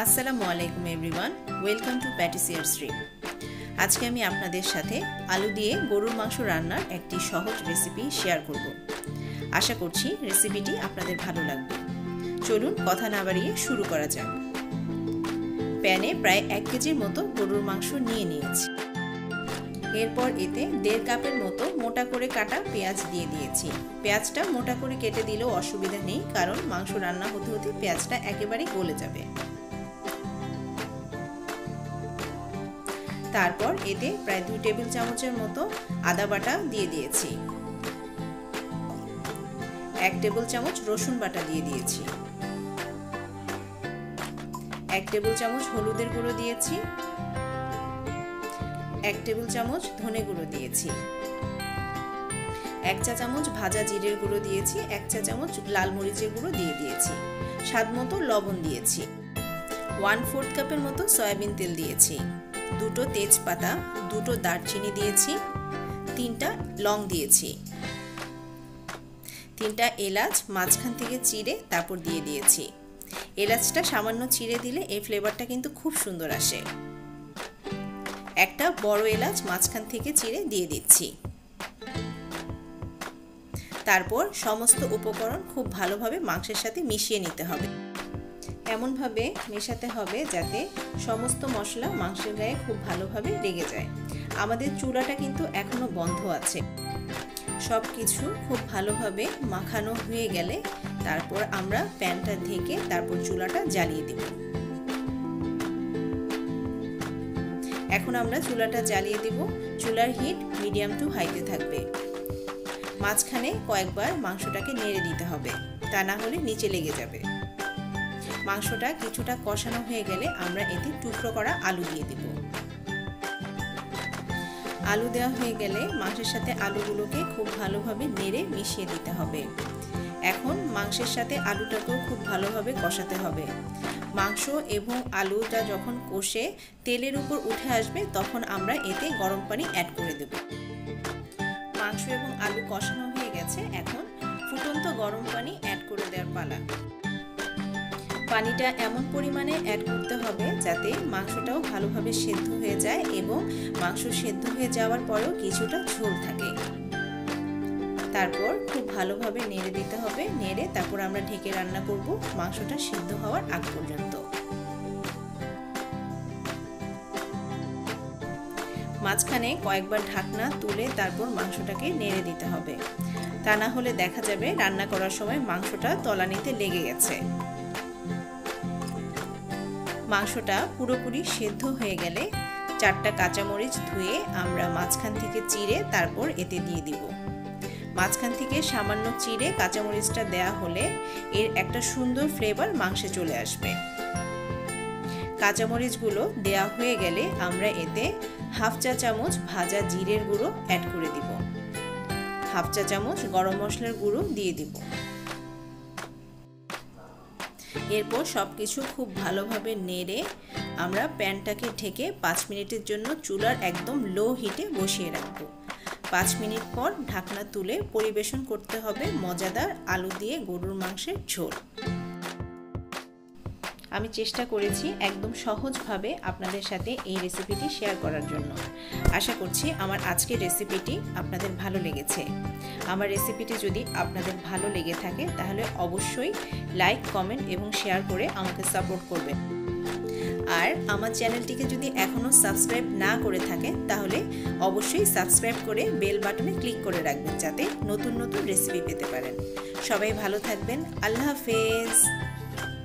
আসসালামু আলাইকুম everyone, welcome to প্যাটিসিয়ার street. আজকে আমি আপনাদের সাথে আলু দিয়ে গরুর মাংস রান্নার একটি সহজ রেসিপি শেয়ার করব। আশা করছি রেসিপিটি আপনাদের ভালো লাগবে। চলুন কথা না বাড়িয়ে শুরু করা যাক। প্যানে প্রায় 1 কেজির মতো গরুর মাংস নিয়ে নিয়েছি। এরপর এতে 1.5 কাপের মতো মোটা করে কাটা পেঁয়াজ দিয়ে দিয়েছি। পেঁয়াজটা মোটা করে কেটে দিলেও অসুবিধা নেই, কারণ মাংস রান্না হতে হতে পেঁয়াজটা একেবারে গলে যাবে। তারপর এতে প্রায় 2 টেবিল চামচের মতো আদা বাটা দিয়ে দিয়েছি। 1 টেবিল চামচ রসুন বাটা দিয়ে দিয়েছি। 1 টেবিল চামচ হলুদের গুঁড়ো দিয়েছি। 1 টেবিল চামচ ধনে গুঁড়ো দিয়েছি। 1 চা চামচ ভাজা জিরের গুঁড়ো দিয়েছি। 1 চা চামচ লাল মরিচের গুঁড়ো দিয়ে দিয়েছি। স্বাদ মতো লবণ দিয়েছি। 1/4 কাপের মতো সয়াবিন তেল দিয়েছি। 2টো তেজপাতা, 2টো দারচিনি দিয়েছি। 3টা লং দিয়েছি। 3টা এলাচ মাঝখান থেকে চিড়ে তারপর দিয়ে দিয়েছি। এলাচটা সামান্য চিড়ে দিলে এই ফ্লেভারটা কিন্তু খুব সুন্দর আসে। একটা বড় এলাচ মাঝখান থেকে চিড়ে দিয়ে দিচ্ছি। তারপর সমস্ত উপকরণ খুব ভালোভাবে মাংসের সাথে মিশিয়ে নিতে হবে। এমনভাবে মেশাতে হবে যাতে সমস্ত মশলা মাংসের গায়ে খুব ভালোভাবে লেগে যায়। আমাদের চুলাটা কিন্তু এখনো বন্ধ আছে। সব কিছু খুব ভালোভাবে মাখানো হয়ে গেলে তারপর আমরা প্যানটা ঢেকে তারপর চুলাটা জ্বালিয়ে দেব। এখন আমরা চুলাটা জ্বালিয়ে দেব। চুলার হিট মিডিয়াম টু হাইতে থাকবে। মাঝখানে কয়েকবার মাংসটাকে নেড়ে দিতে হবে, তা না হলে নিচে লেগে যাবে। মাংসটা কিছুটা কষানো হয়ে গেলে আমরা এতে টুকরো করা আলু দিয়ে দেব। আলু দেওয়া হয়ে গেলে মাংসের সাথে আলুগুলোকে খুব ভালোভাবে নেড়ে মিশিয়ে দিতে হবে। এখন মাংসের সাথে আলুটাকেও খুব ভালোভাবে কষাতে হবে। মাংস এবং আলুটা যখন কষে তেলের উপর উঠে আসবে তখন আমরা এতে গরম পানি অ্যাড করে দেব। মাংস এবং আলু কষানো হয়ে গেছে, এখন ফুটন্ত গরম পানি অ্যাড করে দেওয়ার পালা। পানিটা এমন পরিমাণে অ্যাড করতে হবে যাতে মাংসটাও ভালোভাবে সেদ্ধ হয়ে যায় এবং মাংস সেদ্ধ হয়ে যাওয়ার পরেও কিছুটা ঝোল থাকে। তারপর খুব ভালোভাবে নেড়ে দিতে হবে। নেড়ে তারপর আমরা ঢেকে রান্না করব মাংসটা সিদ্ধ হওয়ার আগ পর্যন্ত। মাঝখানে কয়েকবার ঢাকনা তুলে তারপর মাংসটাকে নেড়ে দিতে হবে, তা না হলে দেখা যাবে রান্না করার সময় মাংসটা তলানিতে লেগে গেছে। মাংসটা পুরোপুরি সেদ্ধ হয়ে গেলে 4টা কাঁচামরিচ ধুয়ে আমরা মাঝখান থেকে চিড়ে তারপর এতে দিয়ে দিব। মাঝখান থেকে সামান্য চিড়ে কাঁচামরিচটা দেয়া হলে এর একটা সুন্দর ফ্লেভার মাংসে চলে আসবে। কাঁচামরিচগুলো দেয়া হয়ে গেলে আমরা এতে 1/2 চা চামচ ভাজা জিরের গুঁড়ো অ্যাড করে দিব। 1/2 চা চামচ গরম মশলার গুঁড়ো দিয়ে দিব। এরপর সবকিছু খুব ভালোভাবে নেড়ে আমরা প্যানটাকে ঢেকে 5 মিনিটের জন্য চুলার একদম লো হিটে বসিয়ে রাখব। 5 মিনিট পর ঢাকনা তুলে পরিবেশন করতে হবে মজাদার আলু দিয়ে গরুর মাংসের ঝোল। আমি চেষ্টা করেছি একদম সহজভাবে আপনাদের সাথে এই রেসিপিটি শেয়ার করার জন্য। আশা করছি আমার আজকের রেসিপিটি আপনাদের ভালো লেগেছে। আমার রেসিপিটি যদি আপনাদের ভালো লেগে থাকে তাহলে অবশ্যই লাইক, কমেন্ট এবং শেয়ার করে আমাকে সাপোর্ট করবেন। আর আমার চ্যানেলটিকে যদি এখনও সাবস্ক্রাইব না করে থাকেন তাহলে অবশ্যই সাবস্ক্রাইব করে বেল বাটনে ক্লিক করে রাখবেন যাতে নতুন নতুন রেসিপি পেতে পারেন। সবাই ভালো থাকবেন। আল্লাহ হাফেজ।